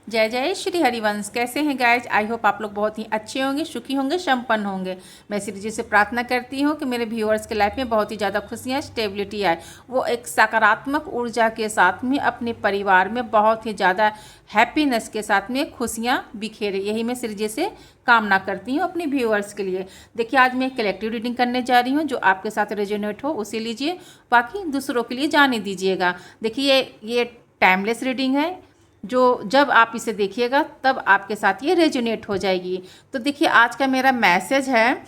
जय जय श्री हरिवंश। कैसे हैं गाइज? आई होप आप लोग बहुत ही अच्छे होंगे, सुखी होंगे, संपन्न होंगे। मैं श्री जी से प्रार्थना करती हूँ कि मेरे व्यूअर्स के लाइफ में बहुत ही ज़्यादा खुशियाँ, स्टेबिलिटी आए, वो एक सकारात्मक ऊर्जा के साथ में अपने परिवार में बहुत ही ज़्यादा हैप्पीनेस के साथ में खुशियाँ बिखेरे। यही मैं श्री जी से कामना करती हूँ अपने व्यूअर्स के लिए। देखिए, आज मैं कलेक्टिव रीडिंग करने जा रही हूँ, जो आपके साथ रेजोनेट हो उसे लीजिए, बाकी दूसरों के लिए जाने दीजिएगा। देखिए, ये टाइमलेस रीडिंग है, जो जब आप इसे देखिएगा तब आपके साथ ये रेजोनेट हो जाएगी। तो देखिए, आज का मेरा मैसेज है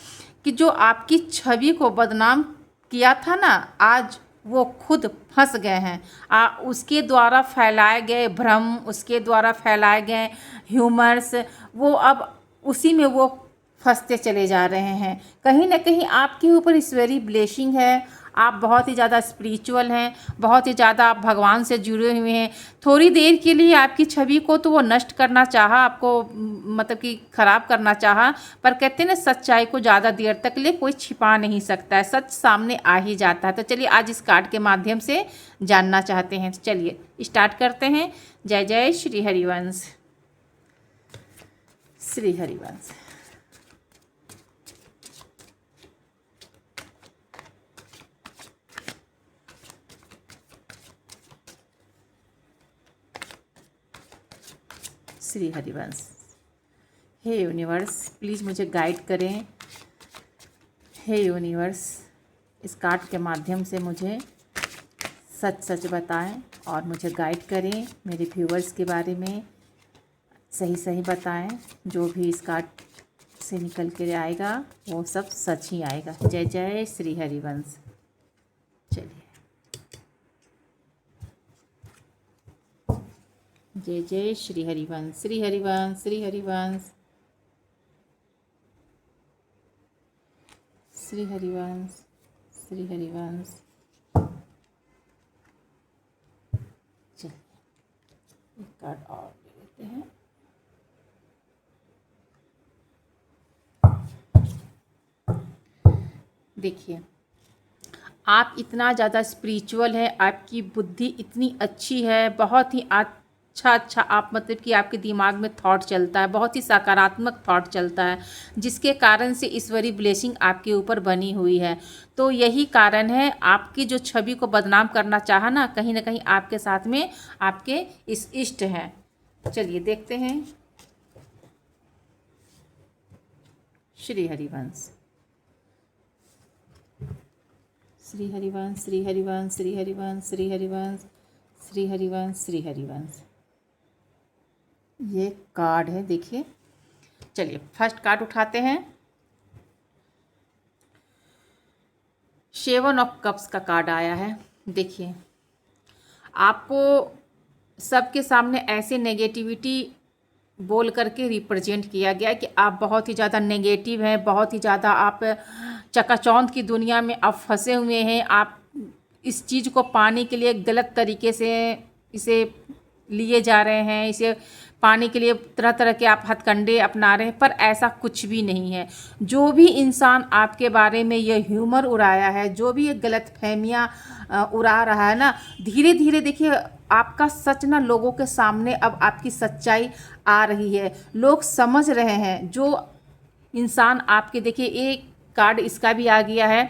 कि जो आपकी छवि को बदनाम किया था ना, आज वो खुद फंस गए हैं। उसके द्वारा फैलाए गए भ्रम, उसके द्वारा फैलाए गए ह्यूमर्स, वो अब उसी में वो फंसते चले जा रहे हैं। कहीं ना कहीं आपके ऊपर ईश्वरीय ब्लेसिंग है। आप बहुत ही ज़्यादा स्पिरिचुअल हैं, बहुत ही ज़्यादा आप भगवान से जुड़े हुए हैं। थोड़ी देर के लिए आपकी छवि को तो वो नष्ट करना चाहा, आपको मतलब कि ख़राब करना चाहा, पर कहते हैं ना, सच्चाई को ज़्यादा देर तक ले कोई छिपा नहीं सकता है, सच सामने आ ही जाता है। तो चलिए, आज इस कार्ड के माध्यम से जानना चाहते हैं। तो चलिए स्टार्ट करते हैं। जय जय श्री हरिवंश। श्री हरिवंश। श्री हरिवंश। हे यूनिवर्स, प्लीज़ मुझे गाइड करें। हे यूनिवर्स, इस कार्ड के माध्यम से मुझे सच सच बताएं और मुझे गाइड करें। मेरे व्यूवर्स के बारे में सही सही बताएं। जो भी इस कार्ड से निकल के आएगा वो सब सच ही आएगा। जय जय श्री हरिवंश। चलिए, जय जय श्री हरिवंश। श्री हरिवंश, श्री हरिवंश, श्री हरिवंश, श्री हरिवंश। चलिए, एक कार्ड और ले लेते हैं। देखिए, आप इतना ज़्यादा स्पिरिचुअल है, आपकी बुद्धि इतनी अच्छी है, बहुत ही अच्छा आप मतलब कि आपके दिमाग में थॉट चलता है, बहुत ही सकारात्मक थॉट चलता है, जिसके कारण से ईश्वरीय ब्लेसिंग आपके ऊपर बनी हुई है। तो यही कारण है, आपकी जो छवि को बदनाम करना चाहा ना कहीं आपके साथ में आपके इस इष्ट हैं। चलिए देखते हैं। श्री हरिवंश। श्री हरिवंश, श्री हरिवंश, श्री हरिवंश, श्री हरिवंश, श्री हरिवंश, श्री हरिवंश। ये कार्ड है, देखिए। चलिए फर्स्ट कार्ड उठाते हैं। सेवन ऑफ कप्स का कार्ड आया है। देखिए, आपको सबके सामने ऐसे नेगेटिविटी बोल करके रिप्रेजेंट किया गया कि आप बहुत ही ज़्यादा नेगेटिव हैं, बहुत ही ज़्यादा आप चकाचौंध की दुनिया में आप फंसे हुए हैं। आप इस चीज़ को पाने के लिए गलत तरीके से इसे लिए जा रहे हैं, इसे पाने के लिए तरह तरह के आप हथकंडे अपना रहे हैं, पर ऐसा कुछ भी नहीं है। जो भी इंसान आपके बारे में ये ह्यूमर उड़ाया है, जो भी ये गलतफहमियाँ उड़ा रहा है ना, धीरे धीरे देखिए आपका सच ना लोगों के सामने अब आपकी सच्चाई आ रही है। लोग समझ रहे हैं। जो इंसान आपके, देखिए एक कार्ड इसका भी आ गया है,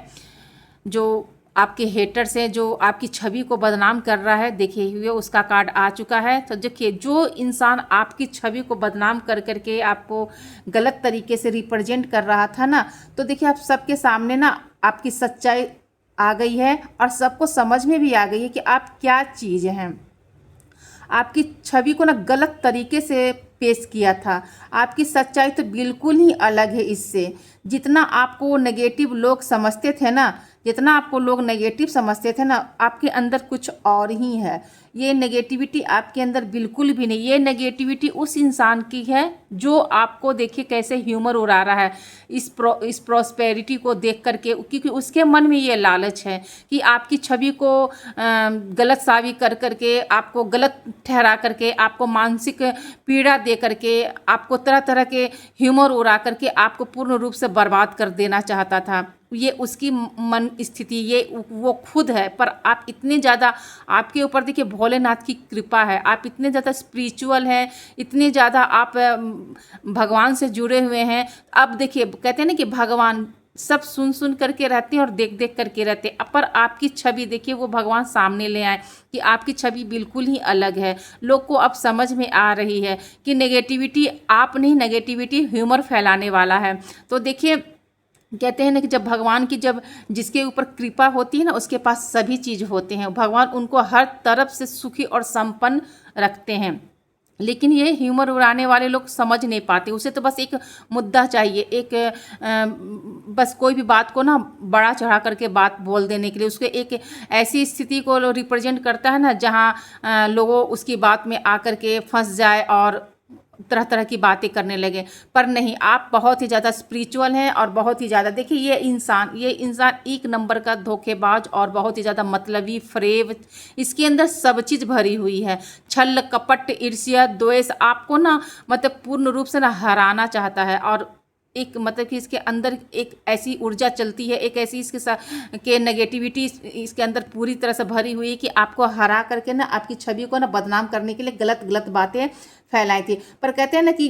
जो आपके हेटर्स हैं, जो आपकी छवि को बदनाम कर रहा है, देखिए हुए उसका कार्ड आ चुका है। तो देखिए, जो इंसान आपकी छवि को बदनाम कर करके आपको गलत तरीके से रिप्रेजेंट कर रहा था ना, तो देखिए आप सबके सामने ना आपकी सच्चाई आ गई है और सबको समझ में भी आ गई है कि आप क्या चीज़ हैं। आपकी छवि को ना गलत तरीके से पेश किया था। आपकी सच्चाई तो बिल्कुल ही अलग है इससे। जितना आपको नेगेटिव लोग समझते थे ना, जितना आपको लोग नेगेटिव समझते थे ना, आपके अंदर कुछ और ही है। ये नेगेटिविटी आपके अंदर बिल्कुल भी नहीं। ये नेगेटिविटी उस इंसान की है जो आपको देखिए कैसे ह्यूमर उड़ा रहा है इस प्रॉस्पेरिटी को देख करके, क्योंकि उसके मन में ये लालच है कि आपकी छवि को गलत साबित कर करके, आपको गलत ठहरा करके, आपको मानसिक पीड़ा दे करके, आपको तरह तरह के ह्यूमर उड़ा करके आपको पूर्ण रूप से बर्बाद कर देना चाहता था। ये उसकी मन स्थिति, ये वो खुद है। पर आप इतने ज़्यादा, आपके ऊपर देखिए भोलेनाथ की कृपा है, आप इतने ज़्यादा स्पिरिचुअल हैं, इतने ज़्यादा आप भगवान से जुड़े हुए हैं। अब देखिए कहते हैं ना कि भगवान सब सुन सुन करके रहते हैं और देख देख करके रहते हैं, पर आपकी छवि देखिए वो भगवान सामने ले आए कि आपकी छवि बिल्कुल ही अलग है। लोग को अब समझ में आ रही है कि नेगेटिविटी आप नहीं, नेगेटिविटी ह्यूमर फैलाने वाला है। तो देखिए कहते हैं ना कि जब भगवान की, जब जिसके ऊपर कृपा होती है ना, उसके पास सभी चीज़ होते हैं। भगवान उनको हर तरफ से सुखी और संपन्न रखते हैं। लेकिन ये ह्यूमर उड़ाने वाले लोग समझ नहीं पाते। उसे तो बस एक मुद्दा चाहिए, एक बस कोई भी बात को ना बड़ा चढ़ा करके बात बोल देने के लिए। उसको एक ऐसी स्थिति को रिप्रेजेंट करता है ना जहाँ लोगों उसकी बात में आकर के फंस जाए और तरह तरह की बातें करने लगे। पर नहीं, आप बहुत ही ज़्यादा स्पिरिचुअल हैं और बहुत ही ज़्यादा, देखिए ये इंसान एक नंबर का धोखेबाज और बहुत ही ज़्यादा मतलबी, फरेब, इसके अंदर सब चीज़ भरी हुई है। छल कपट ईर्ष्या द्वेष आपको ना मतलब पूर्ण रूप से ना हराना चाहता है। और एक मतलब कि इसके अंदर एक ऐसी ऊर्जा चलती है, एक ऐसी इसके साथ के नेगेटिविटी इसके अंदर पूरी तरह से भरी हुई है कि आपको हरा करके ना आपकी छवि को ना बदनाम करने के लिए गलत गलत बातें फैलाई थी। पर कहते हैं ना कि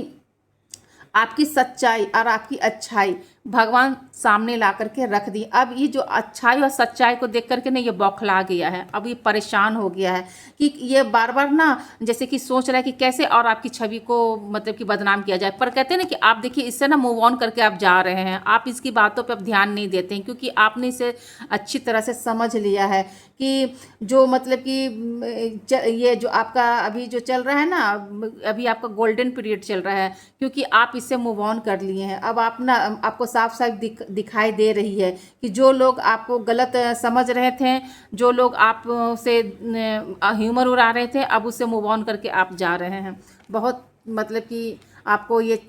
आपकी सच्चाई और आपकी अच्छाई भगवान सामने ला करके रख दी। अब ये जो अच्छाई और सच्चाई को देख करके ना ये बौखला गया है, अब ये परेशान हो गया है कि ये बार बार ना जैसे कि सोच रहा है कि कैसे और आपकी छवि को मतलब कि बदनाम किया जाए। पर कहते हैं ना कि आप देखिए इससे ना मूव ऑन करके आप जा रहे हैं, आप इसकी बातों पर अब ध्यान नहीं देते हैं, क्योंकि आपने इसे अच्छी तरह से समझ लिया है कि जो मतलब कि ये जो आपका अभी जो चल रहा है ना, अभी आपका गोल्डन पीरियड चल रहा है, क्योंकि आप इससे मूव ऑन कर लिए हैं। अब आप ना आपको साफ साफ दिखाई दे रही है कि जो लोग आपको गलत समझ रहे थे, जो लोग आप से ह्यूमर उड़ा रहे थे, अब उससे मूव ऑन करके आप जा रहे हैं। बहुत मतलब कि आपको ये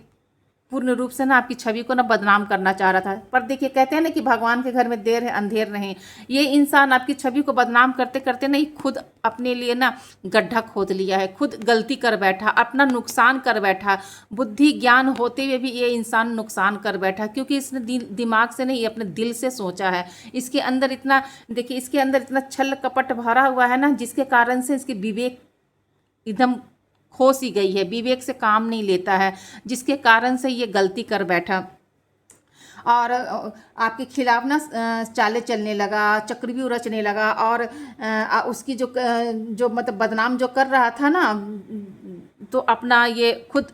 पूर्ण रूप से ना आपकी छवि को ना बदनाम करना चाह रहा था। पर देखिए कहते हैं ना कि भगवान के घर में देर है अंधेर नहीं। ये इंसान आपकी छवि को बदनाम करते करते नहीं खुद अपने लिए ना गड्ढा खोद लिया है, खुद गलती कर बैठा, अपना नुकसान कर बैठा। बुद्धि ज्ञान होते हुए भी ये इंसान नुकसान कर बैठा, क्योंकि इसने दिमाग से नहीं अपने दिल से सोचा है। इसके अंदर इतना देखिए, इसके अंदर इतना छल कपट भरा हुआ है ना, जिसके कारण से इसके विवेक एकदम खो सी गई है, विवेक से काम नहीं लेता है, जिसके कारण से ये गलती कर बैठा और आपके खिलाफ ना चालें चलने लगा, चक्रव्यूह रचने लगा। और उसकी जो मतलब बदनाम जो कर रहा था ना, तो अपना ये खुद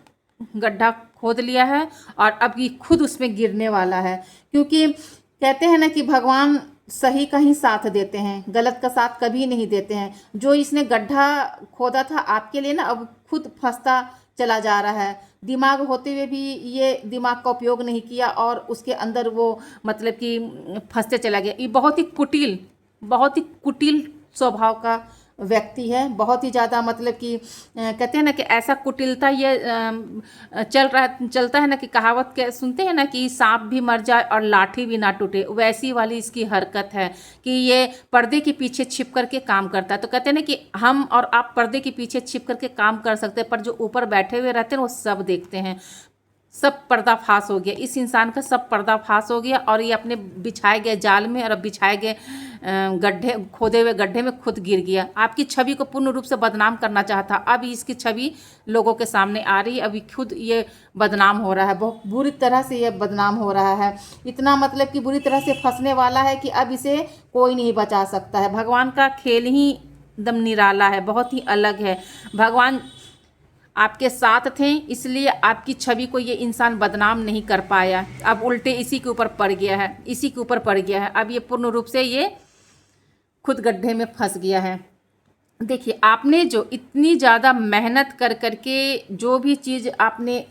गड्ढा खोद लिया है और अब ये खुद उसमें गिरने वाला है। क्योंकि कहते हैं ना कि भगवान सही का ही साथ देते हैं, गलत का साथ कभी नहीं देते हैं। जो इसने गड्ढा खोदा था आपके लिए ना, अब खुद फंसता चला जा रहा है। दिमाग होते हुए भी ये दिमाग का उपयोग नहीं किया और उसके अंदर वो मतलब कि फंसते चला गया। ये बहुत ही कुटिल स्वभाव का व्यक्ति है, बहुत ही ज़्यादा मतलब कि कहते हैं ना कि ऐसा कुटिलता ये चलता है ना कि कहावत के सुनते हैं ना कि सांप भी मर जाए और लाठी भी ना टूटे, वैसी वाली इसकी हरकत है कि ये पर्दे के पीछे छिप करके काम करता है। तो कहते हैं ना कि हम और आप पर्दे के पीछे छिप करके काम कर सकते हैं, पर जो ऊपर बैठे हुए रहते हैं वो सब देखते हैं। सब पर्दाफाश हो गया, इस इंसान का सब पर्दाफाश हो गया और ये अपने बिछाए गए जाल में और अब बिछाए गए खोदे हुए गड्ढे में खुद गिर गया। आपकी छवि को पूर्ण रूप से बदनाम करना चाहता, अब इसकी छवि लोगों के सामने आ रही है, अभी खुद ये बदनाम हो रहा है, बहुत बुरी तरह से ये बदनाम हो रहा है। इतना मतलब कि बुरी तरह से फंसने वाला है कि अब इसे कोई नहीं बचा सकता है। भगवान का खेल ही एकदम निराला है, बहुत ही अलग है। भगवान आपके साथ थे, इसलिए आपकी छवि को ये इंसान बदनाम नहीं कर पाया। अब उल्टे इसी के ऊपर पड़ गया है, अब ये पूर्ण रूप से ये खुद गड्ढे में फंस गया है। देखिए आपने जो इतनी ज़्यादा मेहनत कर करके जो भी चीज़ आपने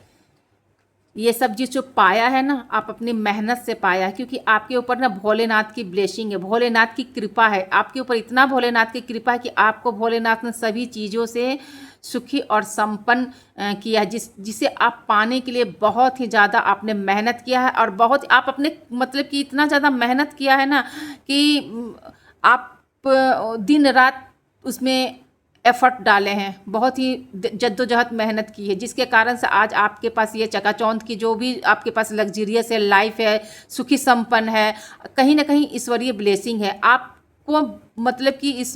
ये सब चीज़ जो पाया है ना, आप अपनी मेहनत से पाया, क्योंकि आपके ऊपर ना भोलेनाथ की ब्लेसिंग है, भोलेनाथ की कृपा है आपके ऊपर। इतना भोलेनाथ की कृपा है कि आपको भोलेनाथ ने सभी चीज़ों से सुखी और संपन्न किया, जिसे आप पाने के लिए बहुत ही ज़्यादा आपने मेहनत किया है। और बहुत आप अपने मतलब कि इतना ज़्यादा मेहनत किया है ना कि आप दिन रात उसमें एफर्ट डाले हैं, बहुत ही जद्दोजहद मेहनत की है, जिसके कारण से आज आपके पास ये चकाचौंध की जो भी आपके पास लग्जरियस है, लाइफ है, सुखी संपन्न है, कहीं ना कहीं ईश्वरीय ब्लेसिंग है। आपको मतलब कि इस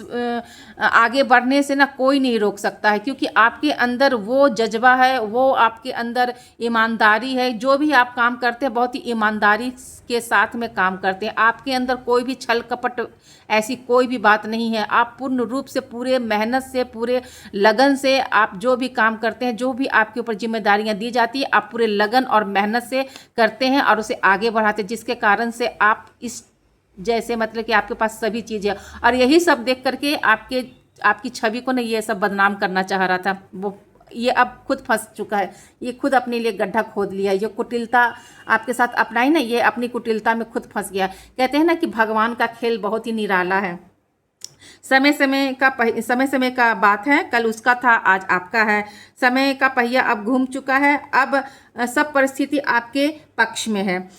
आगे बढ़ने से ना कोई नहीं रोक सकता है, क्योंकि आपके अंदर वो जज्बा है, वो आपके अंदर ईमानदारी है। जो भी आप काम करते हैं बहुत ही ईमानदारी के साथ में काम करते हैं। आपके अंदर कोई भी छल कपट ऐसी कोई भी बात नहीं है। आप पूर्ण रूप से पूरे मेहनत से, पूरे लगन से आप जो भी काम करते हैं, जो भी आपके ऊपर जिम्मेदारियां दी जाती है, आप पूरे लगन और मेहनत से करते हैं और उसे आगे बढ़ाते हैं, जिसके कारण से आप इस जैसे मतलब कि आपके पास सभी चीज़ें, और यही सब देख करके आपकी छवि को ना ये सब बदनाम करना चाह रहा था। वो ये अब खुद फंस चुका है, ये खुद अपने लिए गड्ढा खोद लिया। ये कुटिलता आपके साथ अपनाई ना, ये अपनी कुटिलता में खुद फंस गया। कहते हैं ना कि भगवान का खेल बहुत ही निराला है। समय समय का बात है, कल उसका था, आज आपका है। समय का पहिया अब घूम चुका है, अब सब परिस्थिति आपके पक्ष में है।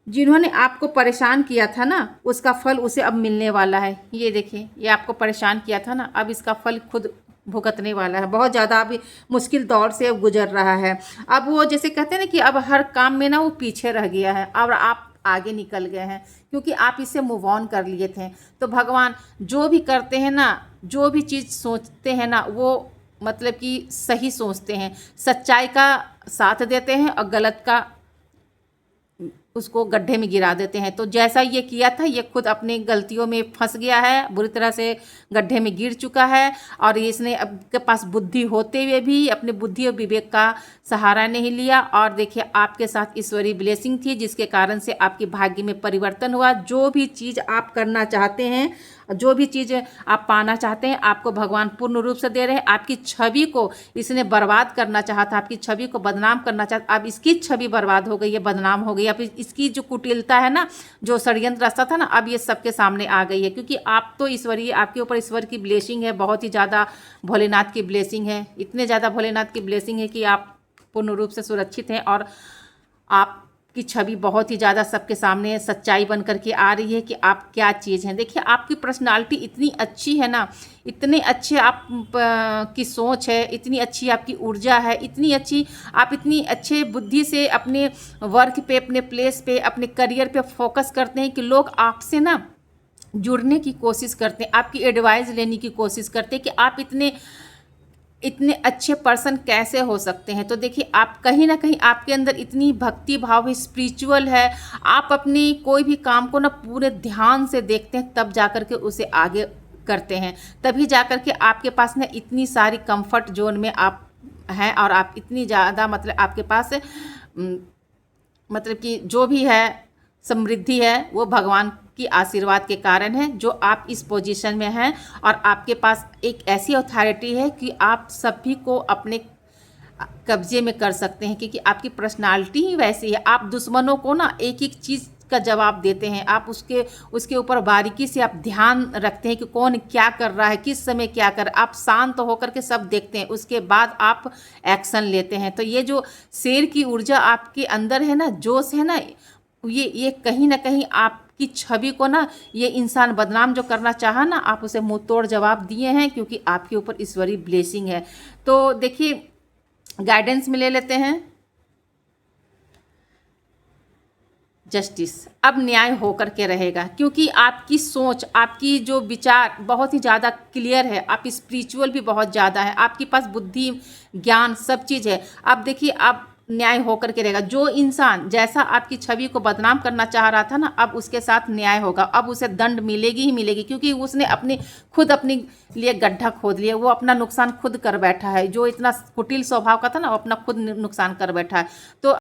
जिन्होंने आपको परेशान किया था ना, उसका फल उसे अब मिलने वाला है। ये देखिए, ये आपको परेशान किया था ना, अब इसका फल खुद भुगतने वाला है। बहुत ज़्यादा अभी मुश्किल दौर से अब गुजर रहा है। अब वो जैसे कहते हैं ना कि अब हर काम में ना वो पीछे रह गया है, और आप आगे निकल गए हैं, क्योंकि आप इससे मूव ऑन कर लिए थे। तो भगवान जो भी करते हैं ना, जो भी चीज़ सोचते हैं ना, वो मतलब कि सही सोचते हैं, सच्चाई का साथ देते हैं और गलत का उसको गड्ढे में गिरा देते हैं। तो जैसा ये किया था, ये खुद अपनी गलतियों में फंस गया है, बुरी तरह से गड्ढे में गिर चुका है, और इसने अब के पास बुद्धि होते हुए भी अपने बुद्धि और विवेक का सहारा नहीं लिया। और देखिए, आपके साथ ईश्वरीय ब्लेसिंग थी, जिसके कारण से आपके भाग्य में परिवर्तन हुआ। जो भी चीज़ आप करना चाहते हैं, जो भी चीज़ आप पाना चाहते हैं, आपको भगवान पूर्ण रूप से दे रहे हैं। आपकी छवि को इसने बर्बाद करना चाहा था, आपकी छवि को बदनाम करना चाहता, अब इसकी छवि बर्बाद हो गई है, बदनाम हो गई। अब इसकी जो कुटिलता है ना, जो षड्यंत्र रास्ता था ना, अब ये सबके सामने आ गई है, क्योंकि आप तो ईश्वरीय, आपके ऊपर ईश्वर की ब्लेसिंग है, बहुत ही ज़्यादा भोलेनाथ की ब्लेसिंग है। इतने ज़्यादा भोलेनाथ की ब्लेसिंग है कि आप पूर्ण रूप से सुरक्षित हैं, और आप की छवि बहुत ही ज़्यादा सबके सामने सच्चाई बन करके आ रही है कि आप क्या चीज़ हैं। देखिए, आपकी पर्सनालिटी इतनी अच्छी है ना, इतने अच्छे आप की सोच है, इतनी अच्छी आपकी ऊर्जा है, इतनी अच्छी आप इतनी अच्छे बुद्धि से अपने वर्क पे, अपने प्लेस पे, अपने करियर पे फोकस करते हैं कि लोग आपसे ना जुड़ने की कोशिश करते हैं, आपकी एडवाइस लेने की कोशिश करते हैं कि आप इतने अच्छे पर्सन कैसे हो सकते हैं। तो देखिए, आप कहीं ना कहीं आपके अंदर इतनी भक्ति भाव है, स्पिरिचुअल है। आप अपनी कोई भी काम को ना पूरे ध्यान से देखते हैं, तब जाकर के उसे आगे करते हैं, तभी जाकर के आपके पास ना इतनी सारी कंफर्ट जोन में आप हैं, और आप इतनी ज़्यादा मतलब आपके पास मतलब कि जो भी है समृद्धि है, वो भगवान की आशीर्वाद के कारण है, जो आप इस पोजीशन में हैं। और आपके पास एक ऐसी अथॉरिटी है कि आप सभी को अपने कब्जे में कर सकते हैं, क्योंकि आपकी पर्सनालिटी ही वैसी है। आप दुश्मनों को ना एक एक चीज़ का जवाब देते हैं, आप उसके ऊपर बारीकी से आप ध्यान रखते हैं कि कौन क्या कर रहा है, किस समय क्या कर, आप शांत होकर के सब देखते हैं, उसके बाद आप एक्शन लेते हैं। तो ये जो शेर की ऊर्जा आपके अंदर है ना, जोश है ना, ये कहीं ना कहीं आपकी छवि को ना ये इंसान बदनाम जो करना चाहा ना, आप उसे मुंह तोड़ जवाब दिए हैं, क्योंकि आपके ऊपर ईश्वरीय ब्लेसिंग है। तो देखिए, गाइडेंस में ले लेते हैं जस्टिस। अब न्याय होकर के रहेगा, क्योंकि आपकी सोच, आपकी जो विचार बहुत ही ज़्यादा क्लियर है, आप स्पिरिचुअल भी बहुत ज़्यादा है, आपके पास बुद्धि ज्ञान सब चीज़ है। अब देखिए, अब न्याय होकर के रहेगा। जो इंसान जैसा आपकी छवि को बदनाम करना चाह रहा था ना, अब उसके साथ न्याय होगा, अब उसे दंड मिलेगी ही मिलेगी, क्योंकि उसने खुद अपने लिए गड्ढा खोद लिया, वो अपना नुकसान खुद कर बैठा है। जो इतना कुटिल स्वभाव का था ना, वो अपना खुद नुकसान कर बैठा है। तो